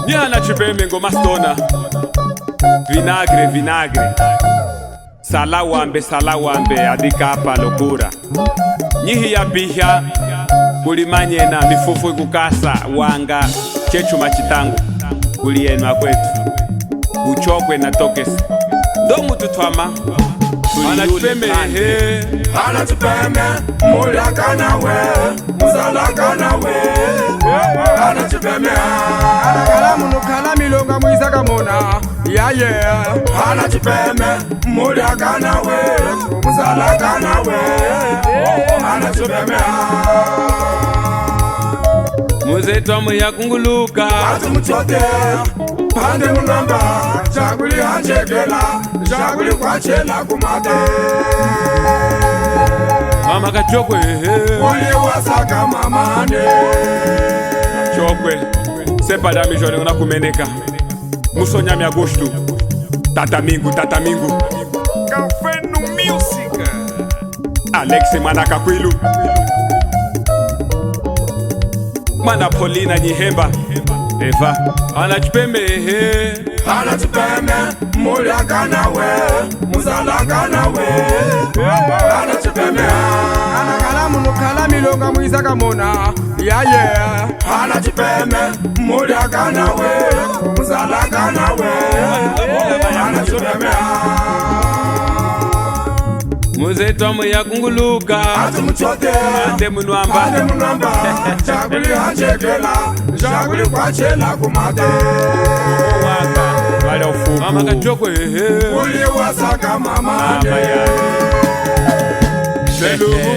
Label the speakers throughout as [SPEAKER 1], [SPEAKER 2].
[SPEAKER 1] Nyana chipembe ngoma stona. Vinagre. Salawambe adikapa lokura. Nyihi ya biha kulimanye na mifufu ikukasa wanga chechu machitangu kulienwa kwetu uchokwe na tokesi ndomu tutwama
[SPEAKER 2] Anachipeme mulakana we muzalakana we Anachipeme
[SPEAKER 3] Anakala munukala milonga muisaka mona
[SPEAKER 2] Anachipeme mulakana we muzalakana we Anachipeme
[SPEAKER 1] muzetwamu ya kunguluka
[SPEAKER 2] Atu mchote pande munamba Chaguli hachekela Chaguli kwa chela kumate
[SPEAKER 1] Mama kachokwe
[SPEAKER 2] Uli wasaka mamane
[SPEAKER 1] Chokwe Sepa dami jone una kumeneka Musonyami agosto Tata mingu
[SPEAKER 2] Kafenu music
[SPEAKER 1] Alexe manaka kwilu Mana Polina Nyihemba Eva Anachipeme
[SPEAKER 2] Anachipeme mulakana we muzalakana we Anachipeme
[SPEAKER 3] Anakala munukala milonga muisaka mona
[SPEAKER 2] Anachipeme mulakana we muzalakana we Anachipeme
[SPEAKER 1] muzetwamu ya kunguluka
[SPEAKER 2] Atu mchote
[SPEAKER 1] Ande munwamba
[SPEAKER 2] Chaguli hachekela Chaguli kwa chela kumate
[SPEAKER 1] Waka Wale ufuku Mama kachokwe
[SPEAKER 2] Uli wasaka mamane
[SPEAKER 1] Selumu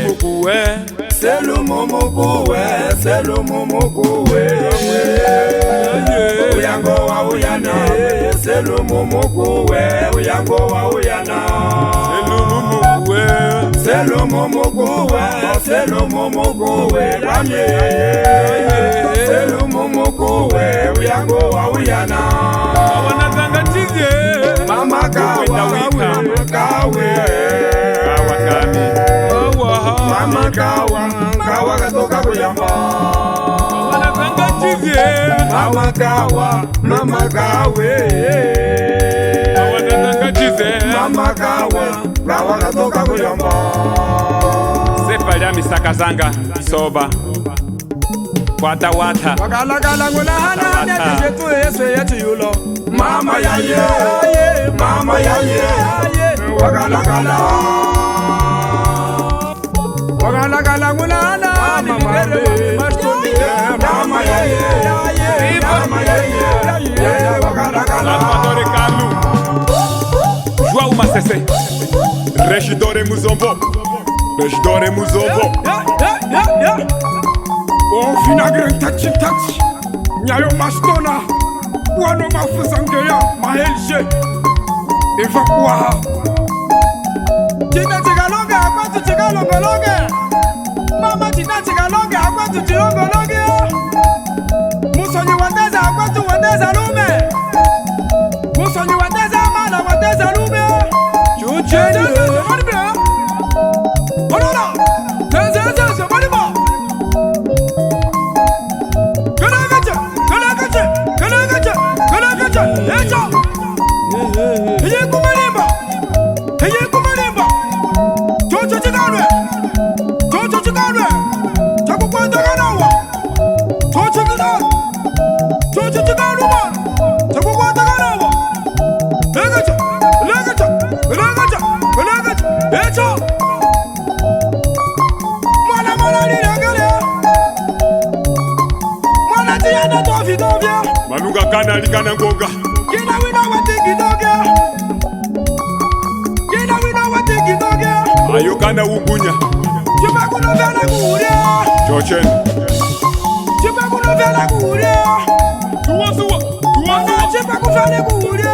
[SPEAKER 1] mukuwe
[SPEAKER 2] Uyango wa uyana Selumu mukuwe Uyango wa uyana Selumu mukuwe Ramye Selumu mukuwe Uyango wa uyana
[SPEAKER 1] Awanatanga chize
[SPEAKER 2] Mama kawe Mama kawa katoka kuyamba
[SPEAKER 1] Awanatanga chize
[SPEAKER 2] Mama kawe
[SPEAKER 1] Awanatanga chize
[SPEAKER 2] Mama kawa katoka kuyamba
[SPEAKER 1] Sepa ya misaka zanga Soba Wata
[SPEAKER 3] Wakalakala ngula hana Yetu yesu yulo
[SPEAKER 2] Mama yaye Wakalakala
[SPEAKER 3] ngula hana
[SPEAKER 2] Mama yaye Wakalakala
[SPEAKER 1] Salvatore Carlu João Macese Regidore Muzombo
[SPEAKER 3] Oh vinagre tachi Nyayo mastona Wano mafuzangeya mahelje Evakwa Tina tigalonga akwatu tigalongolonge Mama tina tigalonga akwatu tilongolonge Musonyi wateza akwatu wateza lume Musonyi wateza amala wateza lume Chucheni Olora Zeze Oliver Echa Heye kumalimba Chocho chikarwe Chakukwanda kanawa Chocho chikarwa Chakukwanda kanawa Legacha Echa Mwana lilengele Mwana tiyana tovidovya
[SPEAKER 1] Manunga kana likana ngonga
[SPEAKER 3] Gina wina watikitoke
[SPEAKER 1] Ayo kana ungunya
[SPEAKER 3] Chipa kunovela kuria
[SPEAKER 1] Chochen
[SPEAKER 3] Mwana chipa kufale kuria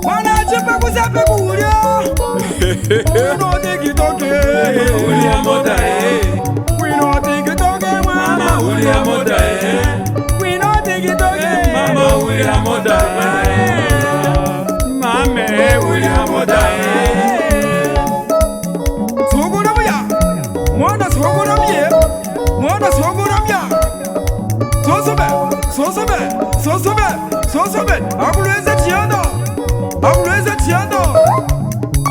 [SPEAKER 3] Mwana chipa kusepe kuria Wino tikitoke Wino tikitoke mama Wino tikitoke
[SPEAKER 1] Mame
[SPEAKER 3] Mwana sogoramye Zozobe Sosome, akuleze tiando.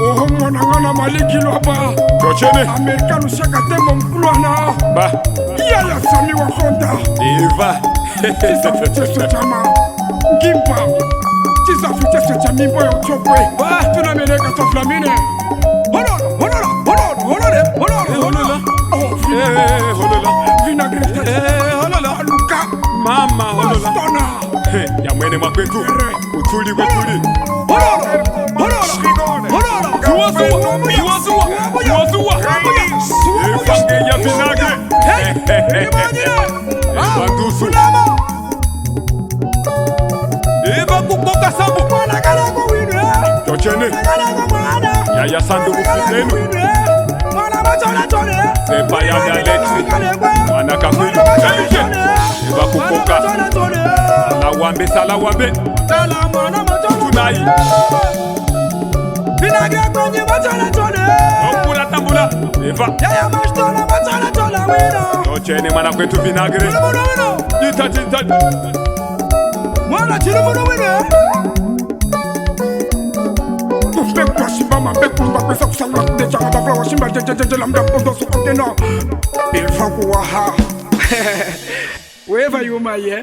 [SPEAKER 2] Oh mwana ngana maliki loba.
[SPEAKER 1] Tochene.
[SPEAKER 2] Amerikanu shakate mkulwana.
[SPEAKER 1] Ba.
[SPEAKER 2] Yala sami wa Honda.
[SPEAKER 1] Eva.
[SPEAKER 2] Tisa futeso chama. Gimpa. Tisa futeso chamimbo ya chokwe.
[SPEAKER 3] Ba,
[SPEAKER 2] tunameleka to flamine.
[SPEAKER 3] Honora.
[SPEAKER 2] Oh,
[SPEAKER 1] Holola.
[SPEAKER 2] vinagreta.
[SPEAKER 1] Holola.
[SPEAKER 2] Luka.
[SPEAKER 1] Mama holola.
[SPEAKER 2] Stona.
[SPEAKER 1] Ya mwene makwetu. Utuli.
[SPEAKER 3] Honora.
[SPEAKER 1] Suwa. Evange ya vinagre. Bandusu. Eva kukoka sabu. Tochene. Ya sandu mufutenu. Sepa ya Alexi. Mwana kakwili. Eva kukoka. Sala wambe. Tunai. Okura tambula. Eva. Tochene mwana kwetu vinagre. Ditati.
[SPEAKER 3] Mwana chirumuno wine.
[SPEAKER 2] Bekwa shimba mabekumba kwesa kusanga kudecha ngata flower shimba jejeje lambda pondo sokotena. Ilfa kuwaha.
[SPEAKER 3] Wherever you may, yeah.